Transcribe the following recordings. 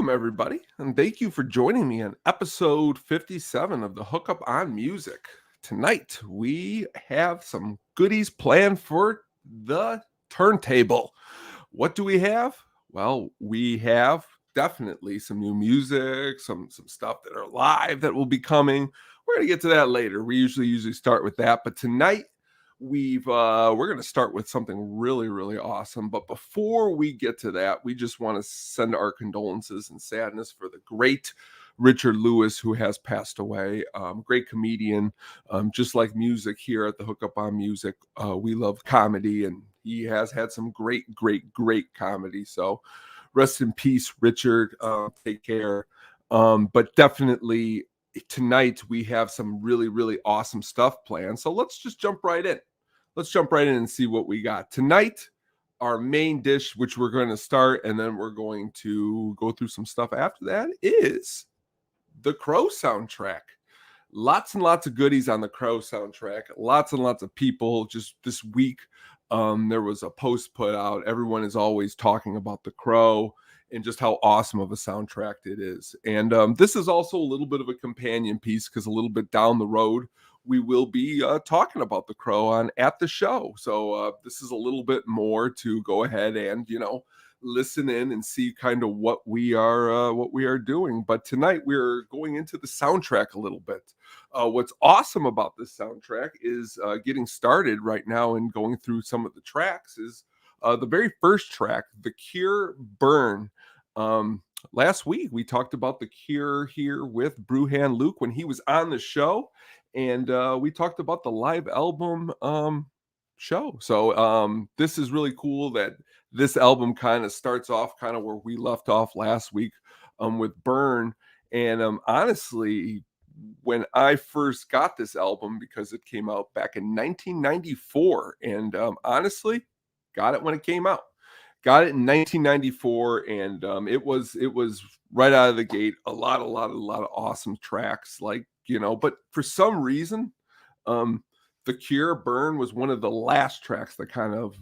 Welcome, everybody, and thank you for joining me on episode 57 of the Hookup on Music. Tonight, we have some goodies planned for the turntable. What do we have? Well, we have definitely some new music, some stuff that are live that will be coming. We're gonna get to that later. We usually start with that, but tonight we're going to start with something really awesome. But before we get to that, we just want to send our condolences and sadness for the great Richard Lewis, who has passed away. Great comedian. Just like music here at the Hookup on Music, we love comedy, and he has had some great comedy. So rest in peace, Richard. Take care. But definitely tonight we have some really awesome stuff planned. So let's just jump right in. Let's jump right in and see what we got tonight. Our main dish, which we're going to start, and then we're going to go through some stuff after that, is the Crow soundtrack. Lots and lots of goodies on the Crow soundtrack. Lots and lots of people. Just this week, there was a post put out. Everyone is always talking about the Crow and just how awesome of a soundtrack it is. And this is also a little bit of a companion piece, because a little bit down the road, we will be talking about the Crow on at the show. So this is a little bit more to go ahead and, listen in and see kind of what we are doing. But tonight we're going into the soundtrack a little bit. What's awesome about this soundtrack is getting started right now and going through some of the tracks is the very first track, The Cure Burn. Last week we talked about The Cure here with Brewhan Luke when he was on the show, and we talked about the live album show. So this is really cool that this album kind of starts off kind of where we left off last week with Burn. And honestly, when I first got this album, because it came out back in 1994, and honestly, got it when it came out. Got it in 1994, and it was right out of the gate a lot of awesome tracks, but for some reason, The Cure Burn was one of the last tracks that kind of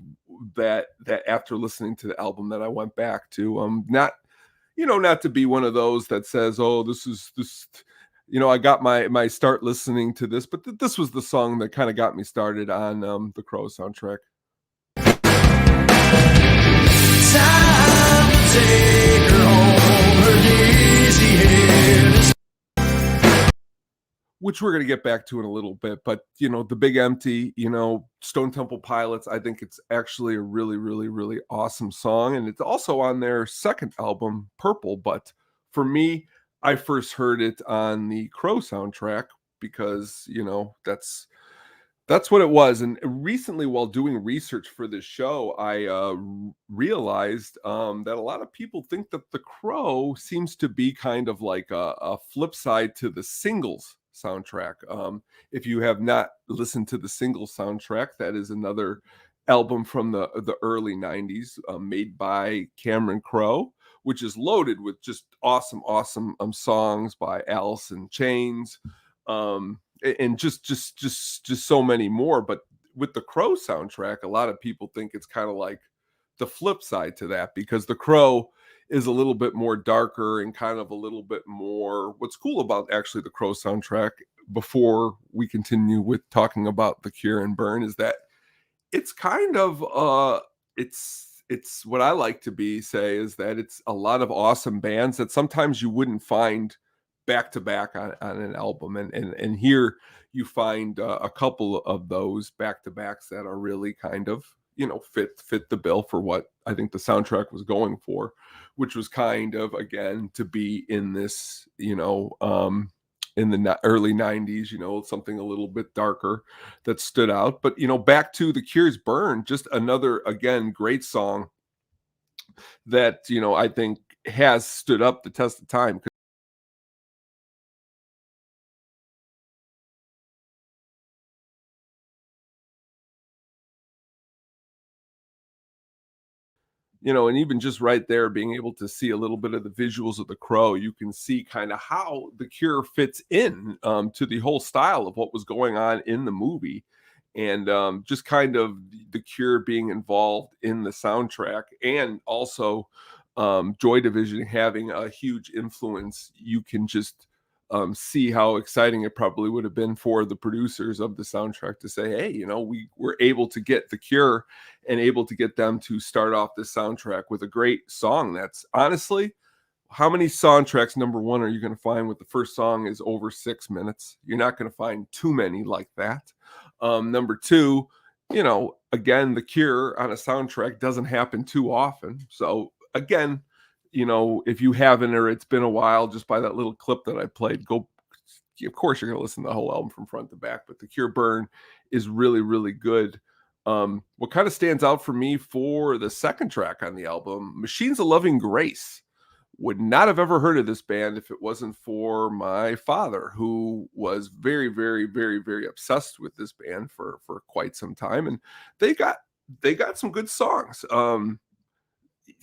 that after listening to the album that I went back to. Not to be one of those that says, oh, this I got my start listening to this, but this was the song that kind of got me started on the Crow soundtrack. Time to take her home, her daisy head. Which we're going to get back to in a little bit, but The Big Empty, Stone Temple Pilots, I think it's actually a really awesome song, and it's also on their second album, Purple. But for me, I first heard it on the Crow soundtrack because that's what it was. And recently, while doing research for this show, I realized that a lot of people think that The Crow seems to be kind of like a flip side to the Singles soundtrack. If you have not listened to the Singles soundtrack, that is another album from the early 90s made by Cameron Crowe, which is loaded with just awesome songs by Alice in Chains. And just so many more. But with the Crow soundtrack, a lot of people think it's kind of like the flip side to that, because the Crow is a little bit more darker and kind of a little bit more. What's cool about actually the Crow soundtrack, before we continue with talking about The Cure and Burn, is that it's kind of it's what I like to say is that it's a lot of awesome bands that sometimes you wouldn't find back to back on an album, and here you find a couple of those back to backs that are really kind of fit the bill for what I think the soundtrack was going for, which was kind of, again, to be in this in the early 90s, something a little bit darker that stood out. But back to The Cure's Burn, just another, again, great song that I think has stood up the test of time. And even just right there, being able to see a little bit of the visuals of the Crow, you can see kind of how The Cure fits in to the whole style of what was going on in the movie. And just kind of The Cure being involved in the soundtrack, and also Joy Division having a huge influence, you can just see how exciting it probably would have been for the producers of the soundtrack to say, hey, we were able to get The Cure and able to get them to start off this soundtrack with a great song. That's honestly, how many soundtracks, number one, are you going to find with the first song is over 6 minutes? You're not going to find too many like that. Number two, again, The Cure on a soundtrack doesn't happen too often. So again, if you haven't, or it's been a while, just by that little clip that I played, go. Of course, you're going to listen to the whole album from front to back, but The Cure Burn is really, really good. What kind of stands out for me for the second track on the album, Machines of Loving Grace. Would not have ever heard of this band if it wasn't for my father, who was very, very, very, very obsessed with this band for quite some time, and they got some good songs.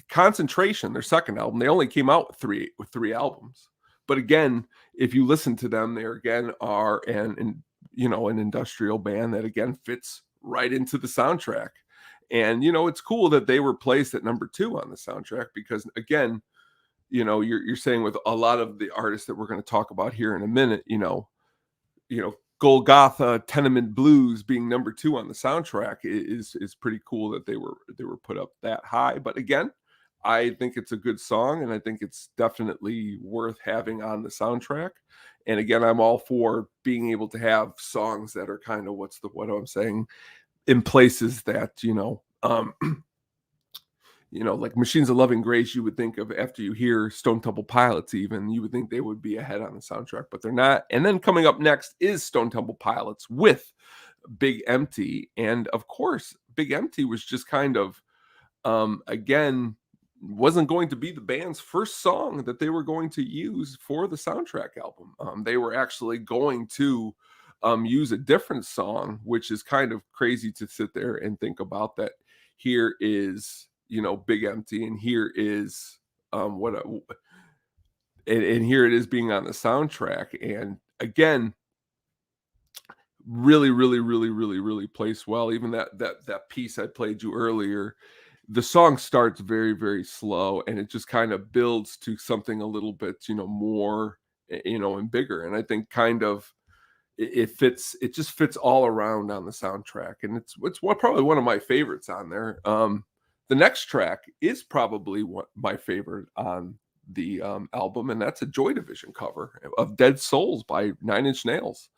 Concentration, their second album, they only came out with three albums, but again, if you listen to them, they again are an industrial band that again fits right into the soundtrack. And it's cool that they were placed at number 2 on the soundtrack, because again, you're saying with a lot of the artists that we're going to talk about here in a minute, Golgotha, Tenement Blues being number 2 on the soundtrack is pretty cool that they were put up that high. But again, I think it's a good song, and I think it's definitely worth having on the soundtrack. And again, I'm all for being able to have songs that are kind of what I'm saying, in places that like Machines of Loving Grace, you would think of after you hear Stone Temple Pilots, even you would think they would be ahead on the soundtrack, but they're not. And then coming up next is Stone Temple Pilots with Big Empty. And of course, Big Empty was just kind of, again, wasn't going to be the band's first song that they were going to use for the soundtrack album. They were actually going to use a different song, which is kind of crazy to sit there and think about that. Here is Big Empty, and here is and here it is being on the soundtrack. And again, really, really, really, really, really placed well. Even that piece I played you earlier, the song starts very, very slow, and it just kind of builds to something a little bit more and bigger. And I think kind of it just fits all around on the soundtrack, and it's probably one of my favorites on there. The next track is probably my favorite on the album, and that's a Joy Division cover of Dead Souls by 9 Inch Nails.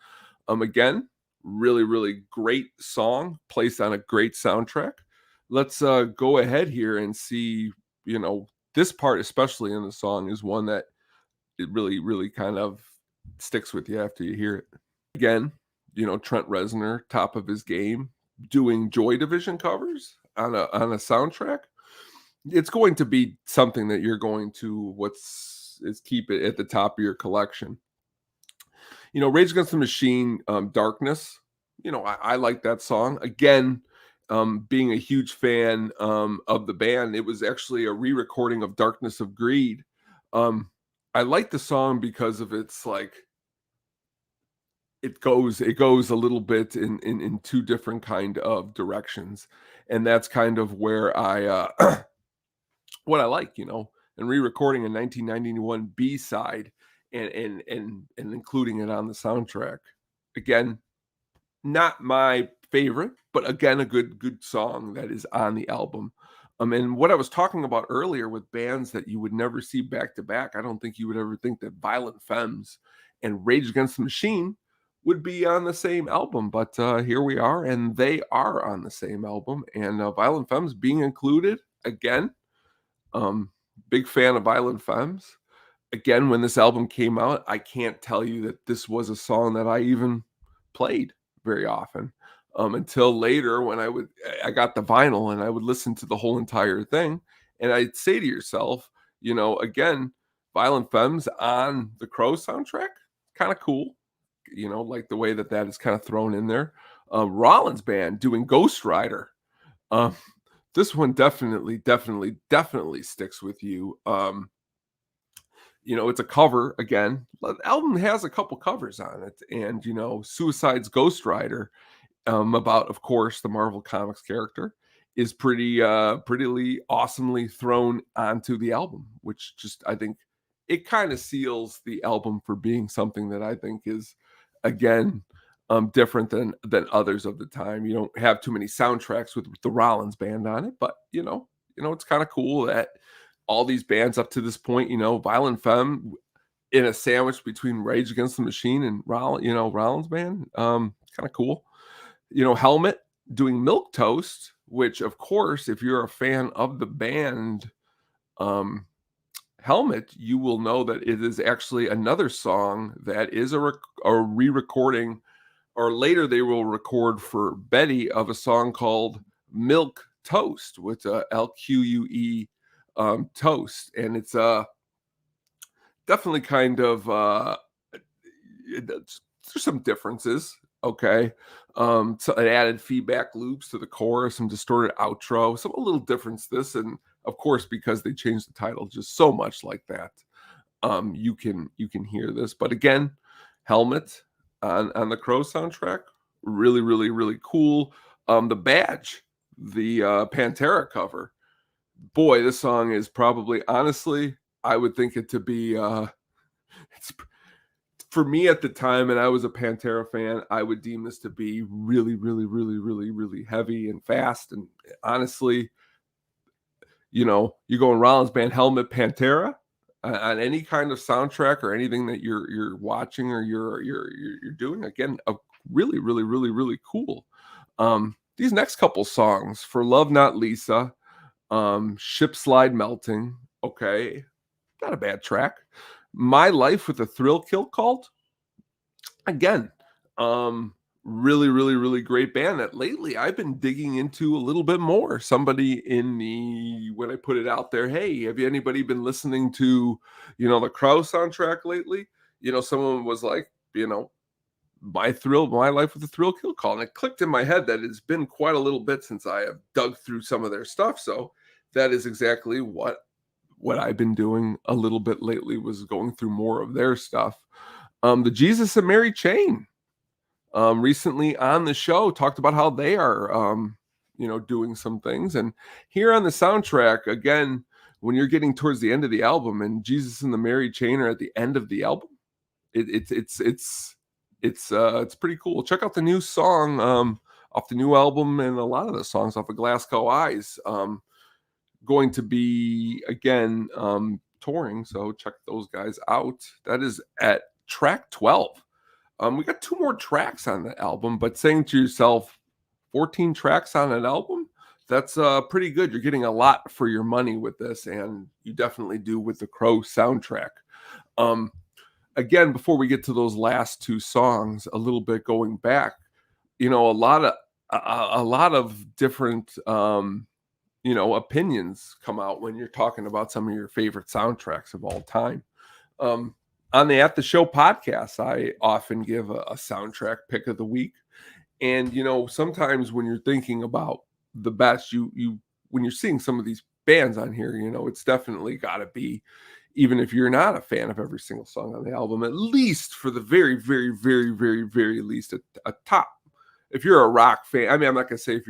Again, really, really great song placed on a great soundtrack. Let's go ahead here and see, this part, especially in the song, is one that it really, really kind of sticks with you after you hear it. Again, Trent Reznor, top of his game, doing Joy Division covers on a soundtrack. It's going to be something that you're going to keep it at the top of your collection. Rage Against the Machine, Darkness. I like that song. Again, being a huge fan of the band, it was actually a re-recording of Darkness of Greed. I like the song because of its it goes a little bit in two different kind of directions, and that's kind of where I what I like, and re-recording a 1991 B-side and including it on the soundtrack. Again, not my favorite, but again, a good song that is on the album. And what I was talking about earlier with bands that you would never see back to back, I don't think you would ever think that Violent Femmes and Rage Against the Machine would be on the same album, but here we are, and they are on the same album, and Violent Femmes being included again. Big fan of Violent Femmes. Again, when this album came out, I can't tell you that this was a song that I even played very often until later when I got the vinyl and I would listen to the whole entire thing, and I'd say to yourself, again, Violent Femmes on the Crow soundtrack, kind of cool. Like the way that is kind of thrown in there. Rollins band doing Ghost Rider. This one definitely sticks with you. It's a cover again. The album has a couple covers on it, and Suicide's Ghost Rider, about, of course, the Marvel Comics character. is pretty awesomely thrown onto the album, which just I think it kind of seals the album for being something that I think is again different than others of the time. You don't have too many soundtracks with the Rollins band on it, but it's kind of cool that all these bands up to this point, Violent Femme in a sandwich between Rage Against the Machine and Rollins band, kind of cool. Helmet doing Milk Toast, which of course, if you're a fan of the band, Helmet, you will know that it is actually another song that is a re-recording, or later they will record for Betty, of a song called Milk Toast with LQUE toast, and it's definitely kind of there's some differences. Okay. So it added feedback loops to the chorus, some distorted outro, some a little difference this, and of course, because they changed the title just so much like that, you can hear this. But again, Helmet on the Crow soundtrack, really, really, really cool. The Badge, the Pantera cover. Boy, this song is probably, honestly, I would think it to be it's for me at the time, and I was a Pantera fan, I would deem this to be really, really, really, really, really heavy and fast. And honestly, you go in Rollins band, Helmet, Pantera on any kind of soundtrack or anything that you're watching or you're doing. Again, a really, really, really, really cool. These next couple songs, For Love Not Lisa, Ship Slide Melting, okay, not a bad track. My Life with a Thrill Kill Cult, again, really, really, really great band that lately I've been digging into a little bit more. Somebody when I put it out there, hey, have you anybody been listening to, the Crow soundtrack lately? Someone was like, My Life with a Thrill Kill Cult. And it clicked in my head that it's been quite a little bit since I have dug through some of their stuff. So that is exactly what I've been doing a little bit lately, was going through more of their stuff. The Jesus and Mary Chain, recently on the show, talked about how they are, doing some things. And here on the soundtrack, again, when you're getting towards the end of the album and Jesus and the Mary Chain are at the end of the album, it's pretty cool. Check out the new song off the new album, and a lot of the songs off of Glasgow Eyes. Going to be again touring, so check those guys out. That is at track 12. We got 2 more tracks on the album, but saying to yourself, 14 tracks on an album, that's pretty good. You're getting a lot for your money with this, and you definitely do with the Crow soundtrack. Again, before we get to those last 2 songs, a little bit going back, a lot of different opinions come out when you're talking about some of your favorite soundtracks of all time. On the At the Show podcast, I often give a soundtrack pick of the week. And, sometimes when you're thinking about the best, when you're seeing some of these bands on here, it's definitely got to be, even if you're not a fan of every single song on the album, at least for the very, very, very, very, very least a top. If you're a rock fan, I mean, I'm not going to say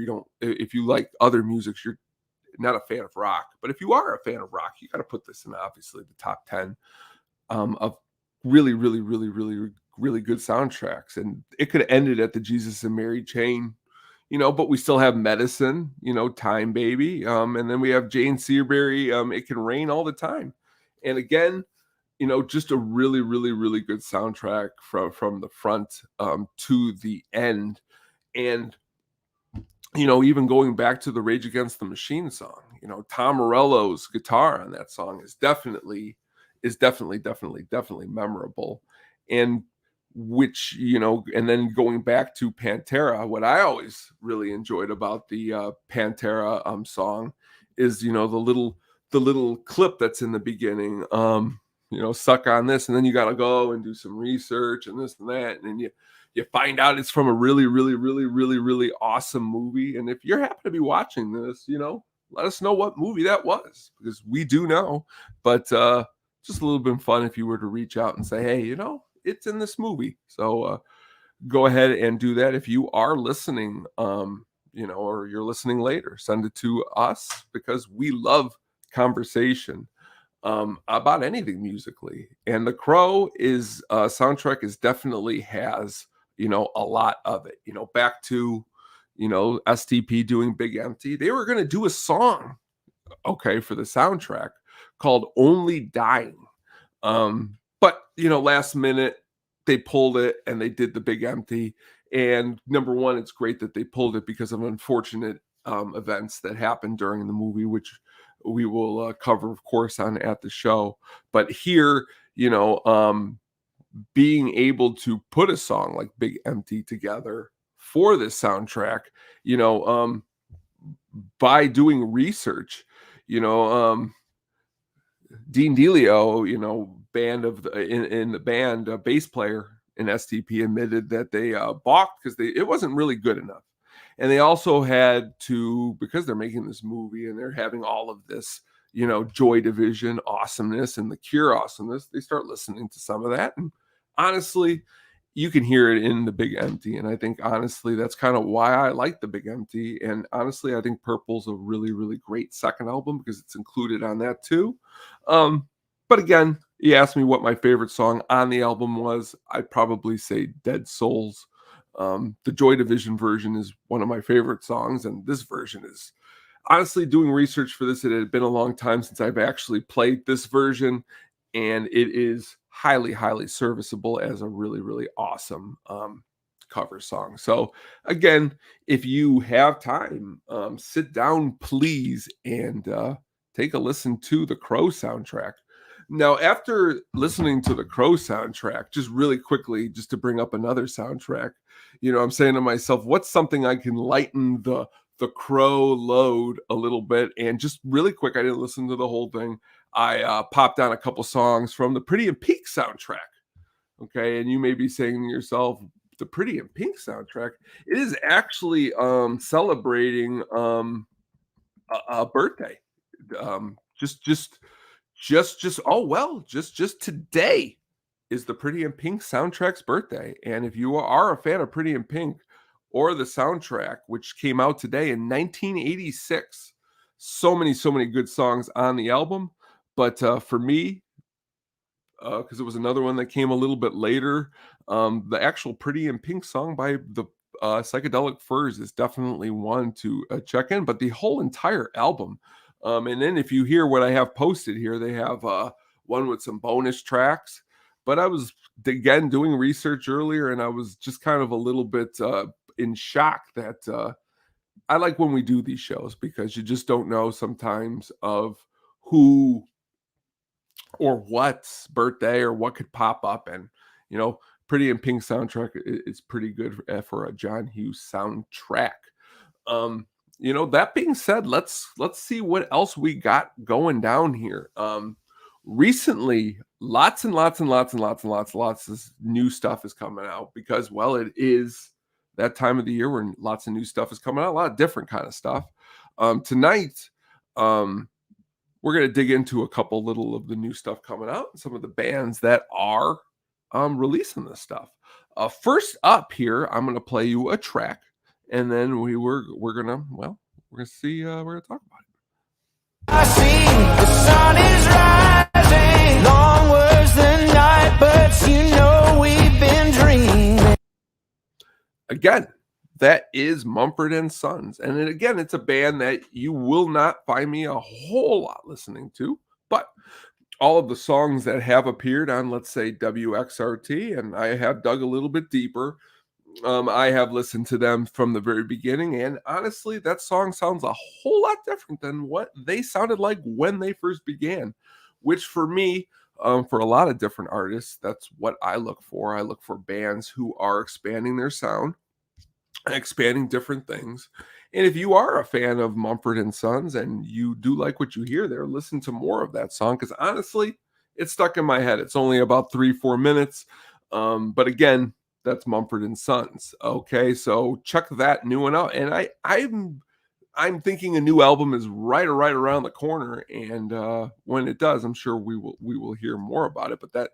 if you like other music, you're not a fan of rock, but if you are a fan of rock, you got to put this in, obviously, the top 10 of really, really, really, really, really good soundtracks. And it could have ended at the Jesus and Mary Chain, but we still have Medicine, Time Baby. And then we have Jane Searberry, It Can Rain All the Time. And again, just a really, really, really good soundtrack from the front to the end. And, even going back to the Rage Against the Machine song, Tom Morello's guitar on that song is definitely memorable. And which, and then going back to Pantera, what I always really enjoyed about the Pantera song is, the little clip that's in the beginning, suck on this, and then you got to go and do some research and this and that. And then you find out it's from a really, really, really, really, really awesome movie. And if you're happy to be watching this, let us know what movie that was, because we do know. But just a little bit fun if you were to reach out and say, hey, it's in this movie. So go ahead and do that. If you are listening, or you're listening later, send it to us because we love conversation about anything musically. And The Crow is soundtrack is definitely has, a lot of it. Back to, STP doing Big Empty. They were going to do a song, okay, for the soundtrack called Only Dying. But last minute they pulled it and they did the Big Empty. And number one, it's great that they pulled it because of unfortunate events that happened during the movie, which we will cover, of course, on at the show. But here, being able to put a song like Big Empty together for this soundtrack, by doing research, you know, Dean Delio, band of the in the band, bass player in STP admitted that they balked because it wasn't really good enough. And they also had to, because they're making this movie and they're having all of this, Joy Division awesomeness and the Cure awesomeness, they start listening to some of that. And honestly, you can hear it in the Big Empty. And I think honestly, that's kind of why I like the Big Empty. And honestly, I think Purple's a really, really great second album because it's included on that too. But again, you asked me what my favorite song on the album was. I'd probably say Dead Souls. The Joy Division version is one of my favorite songs, and this version is honestly, doing research for this. It had been a long time since I've actually played this version, and it is highly, highly serviceable as a really, really awesome cover song. So again, if you have time, sit down, please, and take a listen to the Crow soundtrack. Now, after listening to the Crow soundtrack, just really quickly, just to bring up another soundtrack, I'm saying to myself, what's something I can lighten the Crow load a little bit? And just really quick, I didn't listen to the whole thing. I popped on a couple songs from the Pretty in Pink soundtrack. Okay, and you may be saying to yourself, the Pretty in Pink soundtrack, it is actually celebrating a birthday. Just today is the Pretty in Pink soundtrack's birthday. And if you are a fan of Pretty in Pink or the soundtrack, which came out today in 1986, so many good songs on the album. But for me, because it was another one that came a little bit later, the actual Pretty in Pink song by the Psychedelic Furs is definitely one to check in. But the whole entire album, and then if you hear what I have posted here, they have one with some bonus tracks. But I was, again, doing research earlier, and I was just kind of a little bit in shock that I like when we do these shows because you just don't know sometimes of who or what's birthday or what could pop up. And, Pretty in Pink soundtrack is pretty good for a John Hughes soundtrack. That being said, let's see what else we got going down here. Recently, lots and lots of new stuff is coming out because, well, it is that time of the year when lots of new stuff is coming out, a lot of different kind of stuff. Tonight, we're going to dig into a couple little of the new stuff coming out, and some of the bands that are releasing this stuff. First up here, I'm going to play you a track, and then we're gonna see we're gonna talk about it. I see the sun is rising, long was the night, but we've been dreaming. Again, that is Mumford and Sons. And then again, it's a band that you will not find me a whole lot listening to, but all of the songs that have appeared on, let's say, WXRT, and I have dug a little bit deeper. I have listened to them from the very beginning, and honestly, that song sounds a whole lot different than what they sounded like when they first began, which for me, for a lot of different artists, that's what I look for. I look for bands who are expanding their sound, expanding different things. And if you are a fan of Mumford and Sons and you do like what you hear there, listen to more of that song, because honestly, it's stuck in my head. It's only about 3-4 minutes. But again, that's Mumford and Sons. Okay, so check that new one out. And I'm thinking a new album is right around the corner. And when it does, I'm sure we will hear more about it. But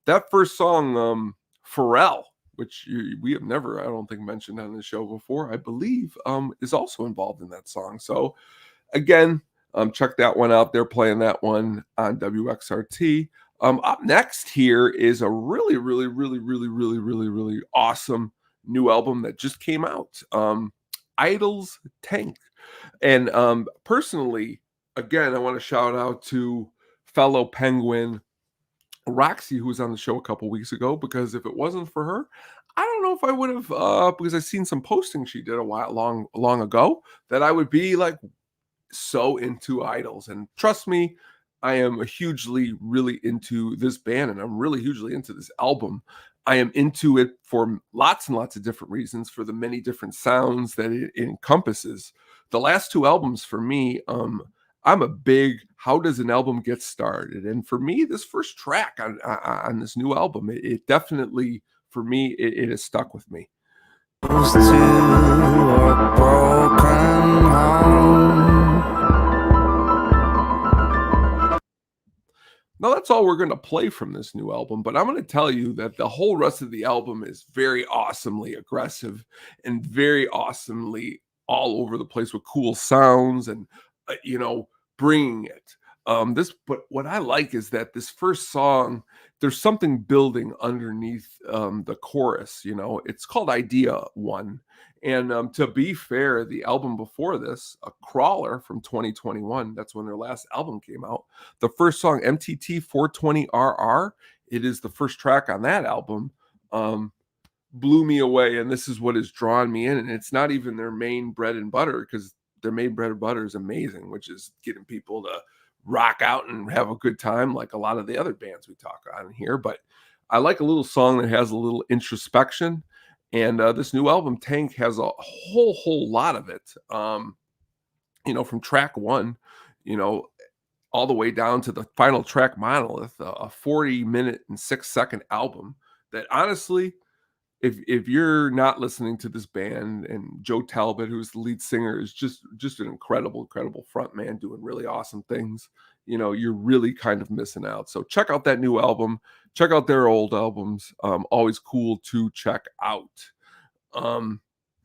that first song, Pharrell, which we have never, I don't think, mentioned on the show before, I believe, is also involved in that song. So again, check that one out. They're playing that one on WXRT. Up next here is a really, really, really, really, really, really, really awesome new album that just came out. Idol's Tank. And personally, again, I want to shout out to fellow Penguin Roxy, who was on the show a couple weeks ago, because if it wasn't for her, I don't know if I would have, because I've seen some postings she did a while long ago, that I would be like so into Idols. And trust me, I am hugely really into this band, and I'm really hugely into this album. I am into it for lots and lots of different reasons, for the many different sounds that it encompasses. The last two albums for me, I'm a big how does an album get started? And for me, this first track on this new album, it definitely, for me, it has stuck with me. Close to a broken home. Now, that's all we're going to play from this new album, but I'm going to tell you that the whole rest of the album is very awesomely aggressive and very awesomely all over the place with cool sounds and, bringing it. But what I like is that this first song, there's something building underneath the chorus. It's called Idea One. And to be fair, the album before this, A Crawler from 2021, that's when their last album came out. The first song, MTT 420RR, it is the first track on that album, blew me away. And this is what has drawn me in. And it's not even their main bread and butter, because their main bread and butter is amazing, which is getting people to rock out and have a good time like a lot of the other bands we talk on here. But I like a little song that has a little introspection. And this new album, Tank, has a whole lot of it. From track one, all the way down to the final track, Monolith, a 40-minute and 6-second album that honestly, if you're not listening to this band, and Joe Talbot, who's the lead singer, is just an incredible front man doing really awesome things, you're really kind of missing out. So check out that new album. Check out their old albums. Always cool to check out.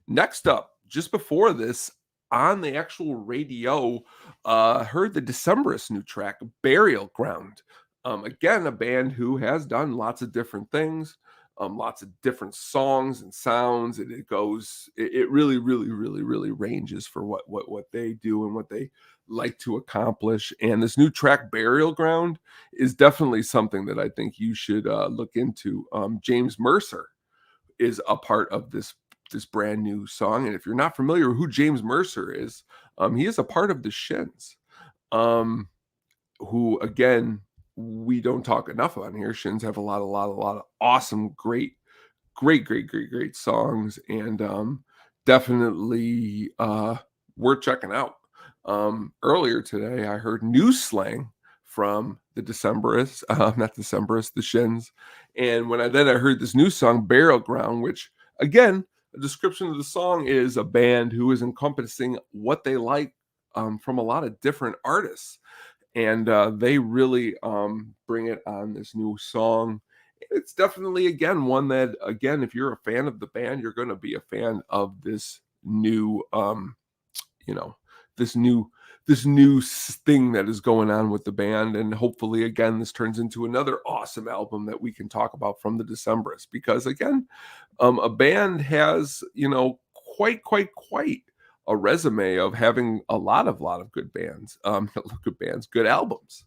Next up, just before this, on the actual radio, heard the Decemberists' new track, Burial Ground. Again, a band who has done lots of different things. Lots of different songs and sounds, and it really, really, really, really ranges for what they do and what they like to accomplish. And this new track, Burial Ground, is definitely something that I think you should look into. James Mercer is a part of this brand new song, and if you're not familiar with who James Mercer is, he is a part of the Shins, who again, we don't talk enough on here. Shins have a lot of awesome, great songs, and definitely worth checking out. Earlier today, I heard new slang from the Decemberists, not Decemberists, the Shins, and when I heard this new song, Burial Ground, which again, a description of the song is a band who is encompassing what they like from a lot of different artists. And they really bring it on this new song. It's definitely, again, one that, again, if you're a fan of the band, you're going to be a fan of this new, this new thing that is going on with the band. And hopefully, again, this turns into another awesome album that we can talk about from the Decemberists. Because, again, a band has, quite a resume of having a lot of good bands, good albums.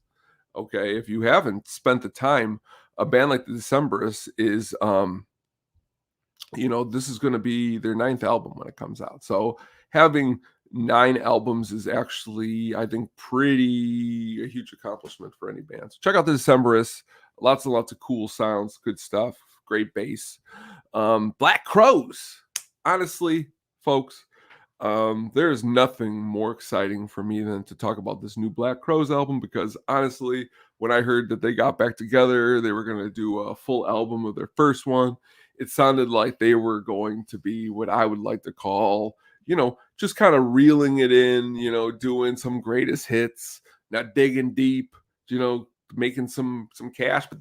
Okay, if you haven't spent the time, a band like the Decemberists is, this is going to be their 9th album when it comes out. So having 9 albums is actually, I think, a huge accomplishment for any band. So check out the Decemberists. Lots and lots of cool sounds, good stuff, great bass. Black Crowes. Honestly, folks, there is nothing more exciting for me than to talk about this new Black Crowes album, because honestly, when I heard that they got back together, they were going to do a full album of their first one, it sounded like they were going to be what I would like to call, just kind of reeling it in, doing some greatest hits, not digging deep, making some cash, but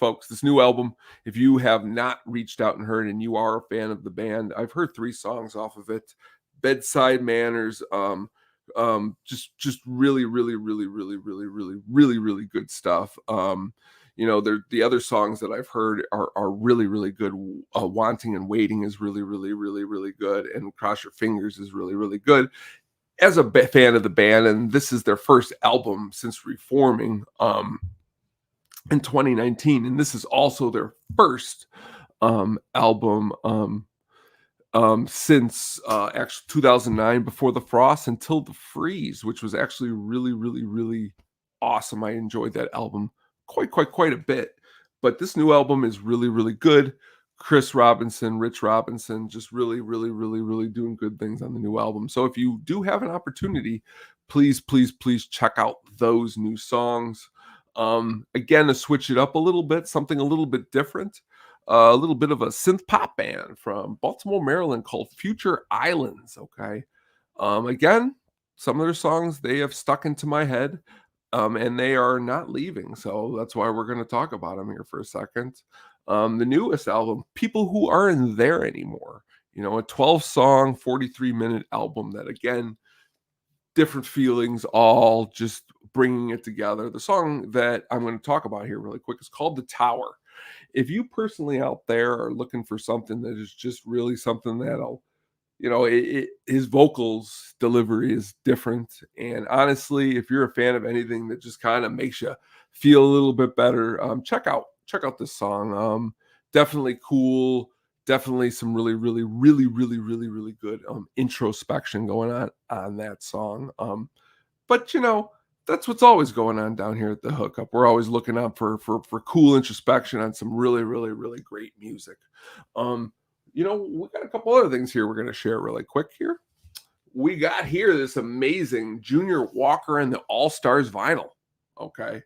folks, this new album, if you have not reached out and heard and you are a fan of the band, I've heard 3 songs off of it. Bedside Manners, just really, really, really, really, really, really, really, really good stuff. The other songs that I've heard are really, really good. Wanting and Waiting is really, really, really, really good, and Cross Your Fingers is really, really good. As a fan of the band, and this is their first album since reforming in 2019, and this is also their first album since actually 2009, Before the Frost Until the Freeze, which was actually really, really, really awesome. I enjoyed that album quite a bit. But this new album is really, really good. Rich Robinson, just really, really, really, really doing good things on the new album. So if you do have an opportunity, please, please, please check out those new songs. Again, to switch it up a little bit, something a little bit different. A little bit of a synth pop band from Baltimore, Maryland called Future Islands. Okay. Again, some of their songs, they have stuck into my head, and they are not leaving. So that's why we're going to talk about them here for a second. The newest album, People Who Aren't There Anymore, a 12-song, 43-minute album that, again, different feelings, all just bringing it together. The song that I'm going to talk about here really quick is called The Tower. If you personally out there are looking for something that is just really something that'll, his vocals delivery is different. And honestly, if you're a fan of anything that just kind of makes you feel a little bit better, check out this song. Definitely cool. Definitely some really, really, really, really, really, really good introspection going on that song. But that's what's always going on down here at the Hookup. We're always looking out for cool introspection on some really, really, really great music. We got a couple other things here we're going to share really quick here. We got here this amazing Junior Walker and the All-Stars vinyl. Okay.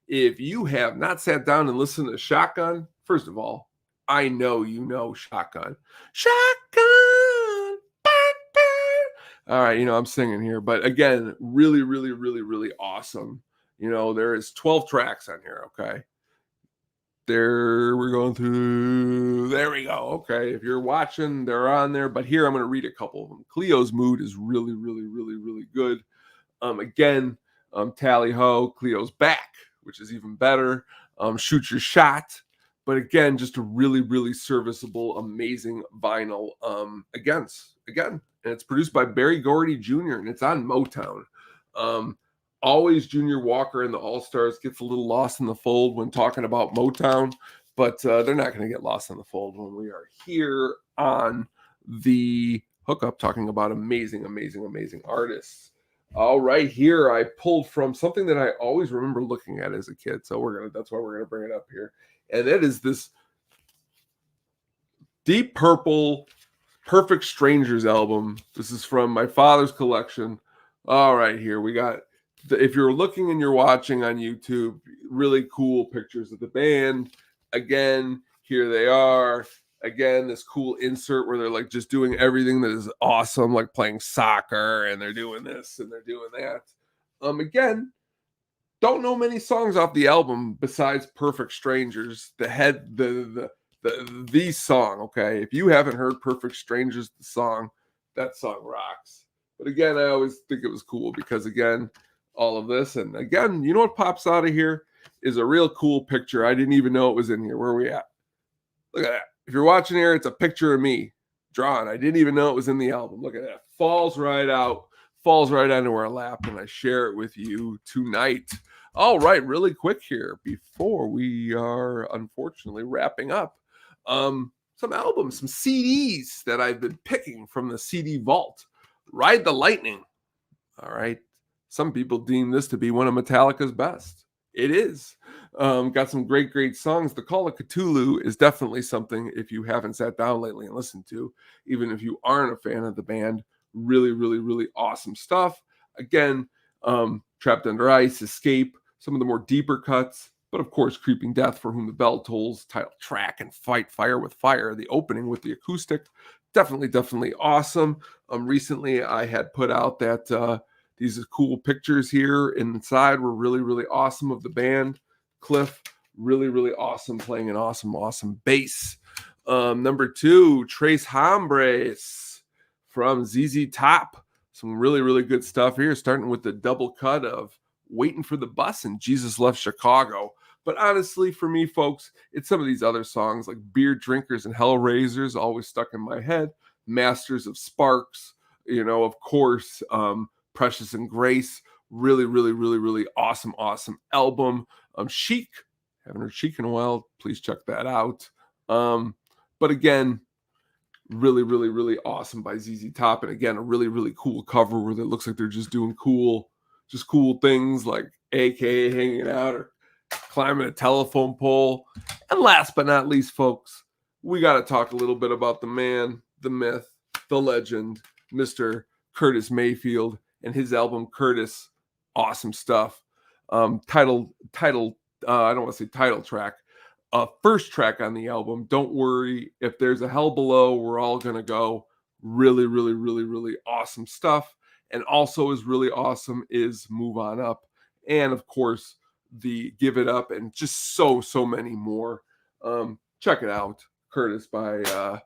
If you have not sat down and listened to Shotgun, first of all, I know you know Shotgun. Shotgun! All right, I'm singing here, but again, really, really, really, really awesome. There is 12 tracks on here, okay? We're going through, there we go, okay? If you're watching, they're on there, but here I'm going to read a couple of them. Cleo's Mood is really, really, really, really good. Tally Ho, Cleo's Back, which is even better. Shoot Your Shot. But again, just a really, really serviceable, amazing vinyl. Again, and it's produced by Barry Gordy Jr., and it's on Motown. Always Junior Walker and the All-Stars gets a little lost in the fold when talking about Motown, but they're not going to get lost in the fold when we are here on the Hookup talking about amazing, amazing, amazing artists. All right, here I pulled from something that I always remember looking at as a kid, so that's why we're gonna bring it up here, and that is this Deep Purple Perfect Strangers album. This is from my father's collection. All right, here we got. If you're looking and you're watching on YouTube, really cool pictures of the band. Again, here they are. Again, this cool insert where they're like just doing everything that is awesome, like playing soccer, and they're doing this and they're doing that. Again, don't know many songs off the album besides Perfect Strangers. The song, okay? If you haven't heard Perfect Strangers, the song, that song rocks. But again, I always think it was cool because again, all of this, and again, you know what pops out of here is a real cool picture. I didn't even know it was in here. Where are we at? Look at that. If you're watching here, it's a picture of me drawn. I didn't even know it was in the album. Look at that. Falls right onto our lap, and I share it with you tonight. All right, really quick here before we are unfortunately wrapping up. Some albums, some CDs that I've been picking from the CD vault. Ride the Lightning. All right. Some people deem this to be one of Metallica's best. It is. Got some great songs. The Call of Cthulhu is definitely something, if you haven't sat down lately and listened to, even if you aren't a fan of the band, really, really, really awesome stuff. Again, Trapped Under Ice, Escape, some of the more deeper cuts, but of course, Creeping Death, For Whom the Bell Tolls, title track, and Fight Fire with Fire, the opening with the acoustic, definitely awesome. Recently, I had put out that these cool pictures here inside were really, really awesome of the band. Cliff, Really, really awesome, playing an awesome bass. Number 2, Tres Hombres from ZZ Top. Some really, really good stuff here, starting with the double cut of Waiting for the Bus and Jesus Left Chicago. But honestly, for me, folks, it's some of these other songs like Beer Drinkers and Hellraisers, always stuck in my head. Masters of Sparks, of course, Precious and Grace. Really, really, really, really awesome album. Chic, haven't heard Chic in a while. Please check that out. But again, really, really, really awesome by ZZ Top. And again, a really, really cool cover where it looks like they're just doing cool things like AKA hanging out or climbing a telephone pole. And last but not least, folks, we got to talk a little bit about the man, the myth, the legend, Mr. Curtis Mayfield and his album Curtis. Awesome stuff. Title I don't want to say title track. First track on the album, Don't Worry If There's a Hell Below, We're All Gonna Go. Really, really, really, really awesome stuff. And also is really awesome is Move On Up. And of course, the Give It Up, and just so many more. Check it out. Curtis by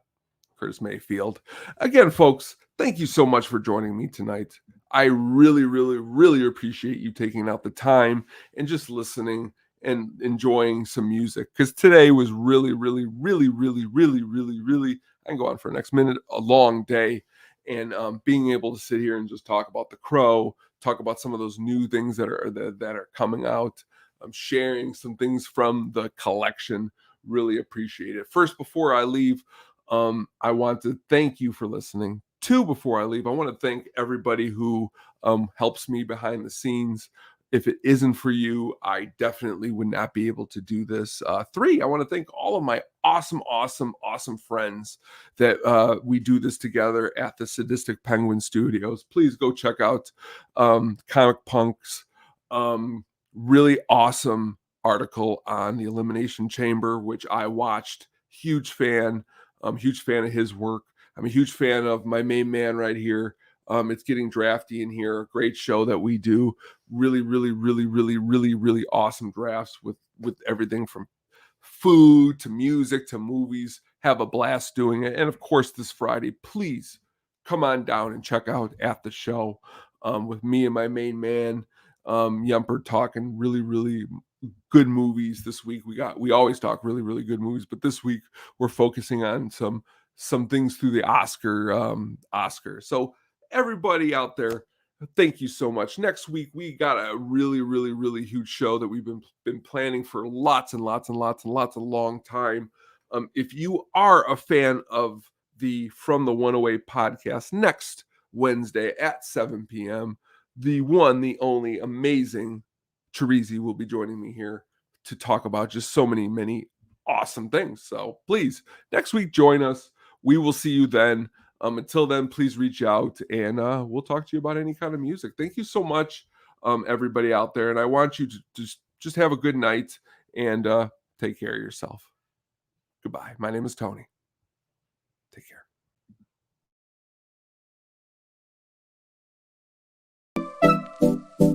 Curtis Mayfield. Again, folks, thank you so much for joining me tonight. I really, really, really appreciate you taking out the time and just listening and enjoying some music, because today was really, really, really, really, really, really, really, I can go on for the next minute, a long day. And being able to sit here and just talk about The Crow, talk about some of those new things that are coming out, sharing some things from the collection, really appreciate it. First, before I leave, I want to thank you for listening. 2, before I leave, I want to thank everybody who helps me behind the scenes. If it isn't for you, I definitely would not be able to do this. 3, I want to thank all of my awesome friends that we do this together at the Sadistic Penguin Studios. Please go check out Comic Punk's really awesome article on the Elimination Chamber, which I watched. Huge fan of his work. I'm a huge fan of my main man right here. It's Getting Drafty in here. A great show that we do. Really, really, really, really, really, really awesome drafts with everything from food to music to movies. Have a blast doing it. And of course, this Friday, please come on down and check out At the Show with me and my main man, Yumper, talking really, really good movies this week. We always talk really, really good movies, but this week we're focusing on some things through the Oscar. So everybody out there, thank you so much. Next week we got a really, really, really huge show that we've been planning for lots of long time. If you are a fan of the From the One Away podcast, next Wednesday at 7 p.m., the one, the only amazing Terezi will be joining me here to talk about just so many awesome things. So please, next week, join us. We will see you then. Until then, please reach out and we'll talk to you about any kind of music. Thank you so much, everybody out there. And I want you to just have a good night and take care of yourself. Goodbye. My name is Tony.